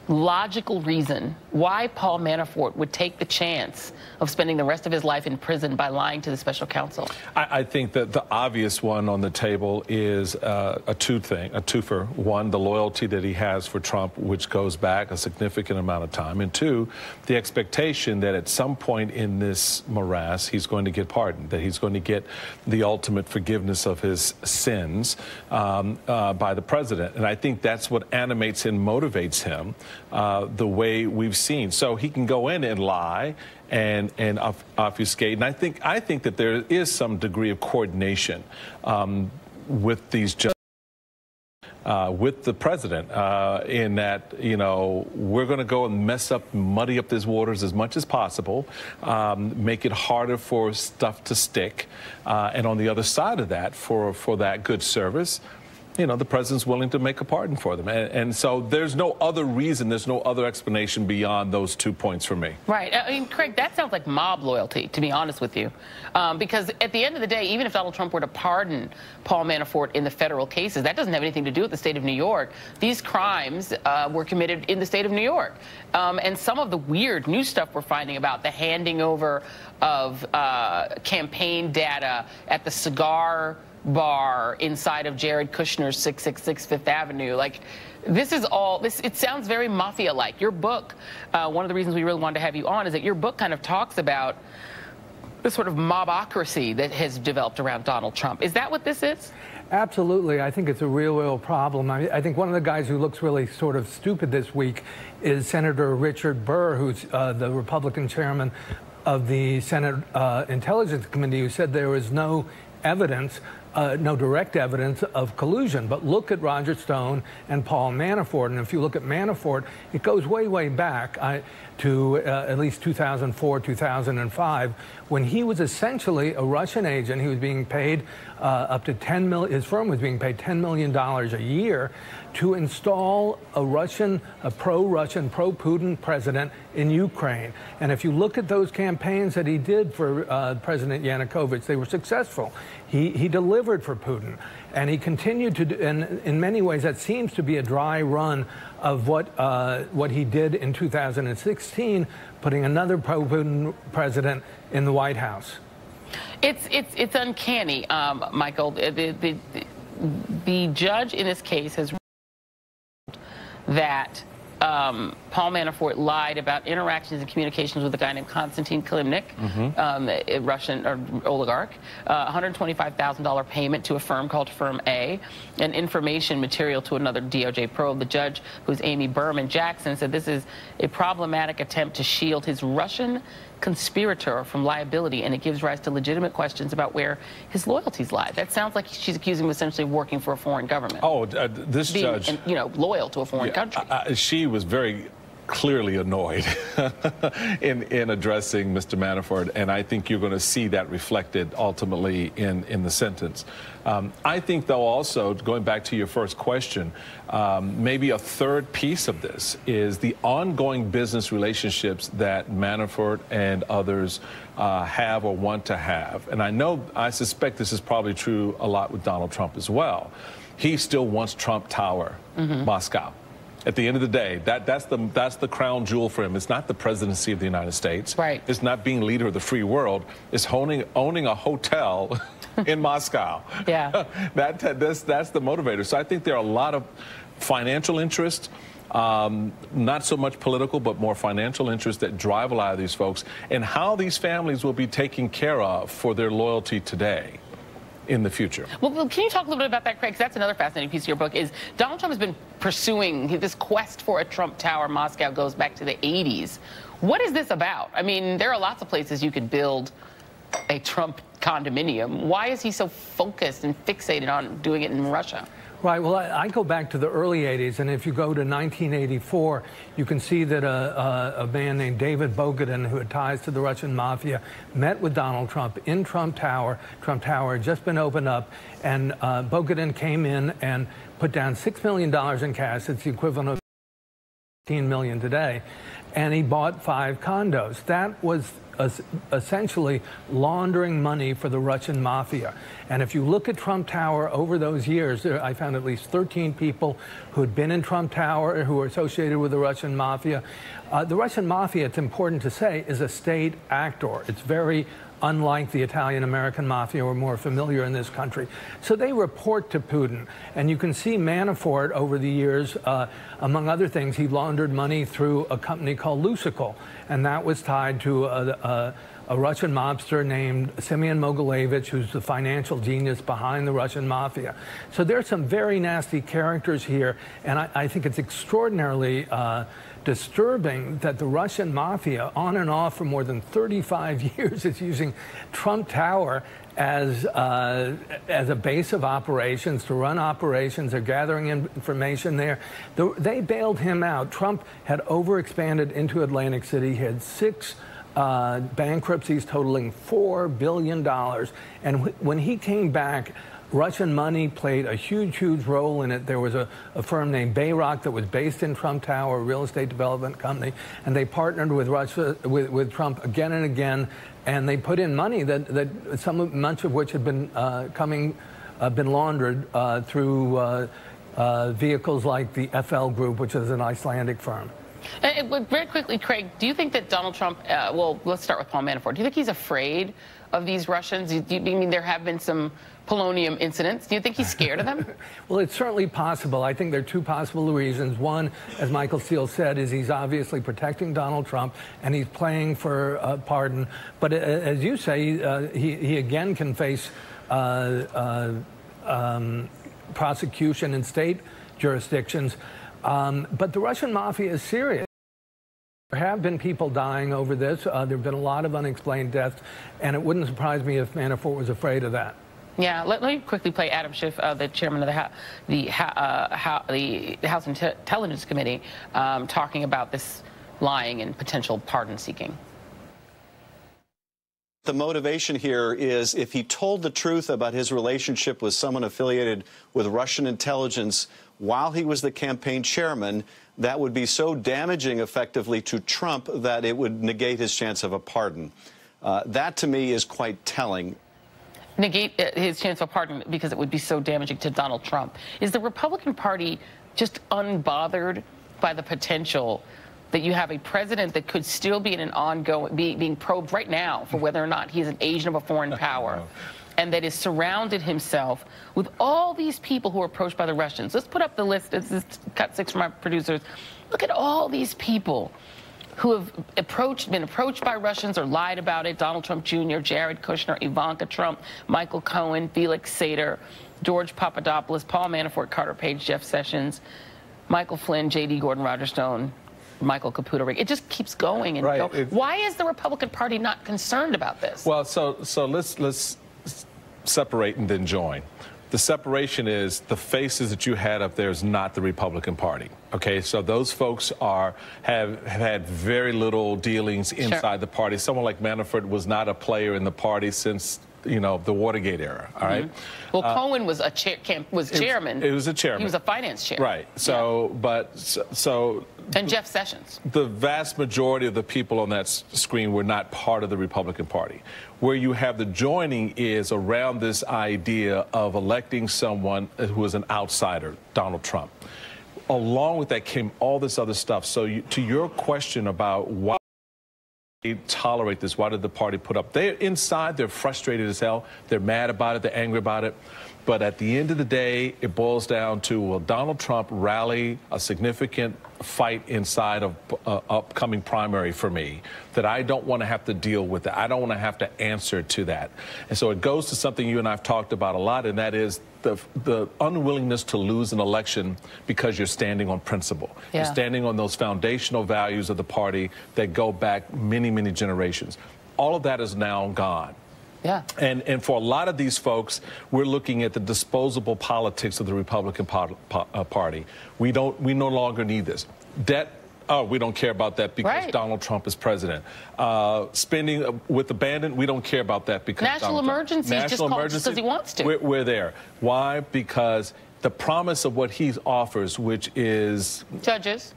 logical reason why Paul Manafort would take the chance of spending the rest of his life in prison by lying to the special counsel? I think that the obvious one on the table is a twofer. One, the loyalty that he has for Trump, which goes back a significant amount of time. And two, the expectation that at some point in this morass, he's going to get pardoned, that he's going to get the ultimate forgiveness of his sins by the president. And I think that's what animates and motivates him the way we've seen. So he can go in and lie and obfuscate. And I think that there is some degree of coordination with these judges, with the president, in that, you know, we're going to go and muddy up these waters as much as possible, make it harder for stuff to stick. And on the other side of that, for that good service, you know, the president's willing to make a pardon for them. And so there's no other reason, there's no other explanation beyond those 2 points for me. Right. I mean, Craig, that sounds like mob loyalty, to be honest with you. Because at the end of the day, even if Donald Trump were to pardon Paul Manafort in the federal cases, that doesn't have anything to do with the state of New York. These crimes were committed in the state of New York. And some of the weird new stuff we're finding about the handing over of campaign data at the cigar bar inside of Jared Kushner's 666 Fifth Avenue. Like, this is all, it sounds very mafia-like. Your book, one of the reasons we really wanted to have you on is that your book kind of talks about the sort of mobocracy that has developed around Donald Trump. Is that what this is? Absolutely. I think it's a real problem. I think one of the guys who looks really sort of stupid this week is Senator Richard Burr, who's the Republican chairman of the Senate Intelligence Committee, who said there was no evidence, no direct evidence of collusion. But look at Roger Stone and Paul Manafort. And if you look at Manafort, it goes way, way back to at least 2004, 2005, when he was essentially a Russian agent. He was being paid up to $10 million. His firm was being paid $10 million a year to install a pro-Russian, pro-Putin president in Ukraine. And if you look at those campaigns that he did for President Yanukovych, they were successful. He delivered for Putin, and he continued to do, and in many ways that seems to be a dry run of what he did in 2016, putting another pro-Putin president in the White House. It's uncanny, Michael. The judge in this case has that Paul Manafort lied about interactions and communications with a guy named Konstantin Kilimnik, a Russian oligarch, $125,000 payment to a firm called Firm A, and information material to another DOJ probe. The judge, who's Amy Berman Jackson, said this is a problematic attempt to shield his Russian conspirator from liability, and it gives rise to legitimate questions about where his loyalties lie. That sounds like she's accusing him of essentially working for a foreign government. Oh, this judge, you know, loyal to a foreign country. She was very clearly annoyed in addressing Mr. Manafort, and I think you're going to see that reflected ultimately in the sentence. I think, though, also, going back to your first question, maybe a third piece of this is the ongoing business relationships that Manafort and others have or want to have. And I suspect this is probably true a lot with Donald Trump as well. He still wants Trump Tower, Moscow. At the end of the day, that's the crown jewel for him. It's not the presidency of the United States. Right. It's not being leader of the free world. It's owning a hotel in Moscow. Yeah. That's the motivator. So I think there are a lot of financial interests, not so much political, but more financial interests that drive a lot of these folks, and how these families will be taken care of for their loyalty today in the future. Well, can you talk a little bit about that, Craig? 'Cause that's another fascinating piece of your book. Is Donald Trump has been pursuing this quest for a Trump Tower. Moscow goes back to the 80s. What is this about? I mean, there are lots of places you could build a Trump condominium. Why is he so focused and fixated on doing it in Russia? Right. Well, I go back to the early 80s, and if you go to 1984, you can see that a man named David Bogadin, who had ties to the Russian mafia, met with Donald Trump in Trump Tower. Trump Tower had just been opened up, and Bogadin came in and put down $6 million in cash. It's the equivalent of $15 million today. And he bought 5 condos. That was essentially laundering money for the Russian mafia. And if you look at Trump Tower over those years, I found at least 13 people who had been in Trump Tower who were associated with the Russian mafia. The Russian mafia, it's important to say, is a state actor. It's very unlike the Italian-American mafia we're more familiar in this country. So they report to Putin. And you can see Manafort over the years, among other things, he laundered money through a company called Lusical. And that was tied to a Russian mobster named Semyon Mogilevich, who's the financial genius behind the Russian mafia. So there are some very nasty characters here. And I think it's extraordinarily disturbing that the Russian mafia, on and off for more than 35 years, is using Trump Tower as a base of operations, to run operations. They're gathering information there. They bailed him out. Trump had overexpanded into Atlantic City. He had 6 bankruptcies totaling $4 billion. And when he came back, Russian money played a huge role in it. There was a firm named Bayrock that was based in Trump Tower, a real estate development company, and they partnered with Russia, with Trump again and again, and they put in money that much of which had been been laundered through vehicles like the FL Group, which is an Icelandic firm. Very quickly, Craig, do you think that Donald Trump, well, let's start with Paul Manafort. Do you think he's afraid of these Russians? Do you mean there have been some polonium incidents? Do you think he's scared of them? Well, it's certainly possible. I think there are 2 possible reasons. One, as Michael Steele said, is he's obviously protecting Donald Trump, and he's playing for pardon. But as you say, he again can face prosecution in state jurisdictions. But the Russian mafia is serious. There have been people dying over this. There have been a lot of unexplained deaths, and it wouldn't surprise me if Manafort was afraid of that. Yeah, let me quickly play Adam Schiff, the chairman of the House Intelligence Committee, talking about this lying and potential pardon seeking. The motivation here is if he told the truth about his relationship with someone affiliated with Russian intelligence while he was the campaign chairman, that would be so damaging effectively to Trump that it would negate his chance of a pardon. That, to me, is quite telling. Negate his chance of a pardon because it would be so damaging to Donald Trump. Is the Republican Party just unbothered by the potential that you have a president that could still be in an ongoing, being probed right now for whether or not he's an agent of a foreign power, and that has surrounded himself with all these people who are approached by the Russians? Let's put up the list. This is cut 6 from our producers. Look at all these people who have been approached by Russians or lied about it. Donald Trump Jr., Jared Kushner, Ivanka Trump, Michael Cohen, Felix Sater, George Papadopoulos, Paul Manafort, Carter Page, Jeff Sessions, Michael Flynn, J.D. Gordon, Roger Stone, Michael Caputo. It just keeps going and going. Why is the Republican Party not concerned about this? Well, so let's separate and then join. The separation is the faces that you had up there is not the Republican Party. Okay, so those folks have had very little dealings inside the party. Someone like Manafort was not a player in the party since, you know, the Watergate era. All right. Well, Cohen was chairman. It was a chairman. He was a finance chair. Right. So, and Jeff Sessions. The vast majority of the people on that screen were not part of the Republican Party. Where you have the joining is around this idea of electing someone who is an outsider, Donald Trump. Along with that came all this other stuff. So to your question about why they tolerate this, why did the party put up? They're inside, they're frustrated as hell. They're mad about it, they're angry about it. But at the end of the day, it boils down to, will Donald Trump rally a significant fight inside of upcoming primary for me that I don't want to have to deal with that. I don't want to have to answer to that. And so it goes to something you and I have talked about a lot, and that is the unwillingness to lose an election because you're standing on principle. Yeah. You're standing on those foundational values of the party that go back many, many generations. All of that is now gone. Yeah. And for a lot of these folks, we're looking at the disposable politics of the Republican Party. We no longer need this. Debt, oh, we don't care about that because Donald Trump is president. Spending with abandon, we don't care about that because national emergency just calls because he wants to. We're there. Why? Because the promise of what he offers, which is judges.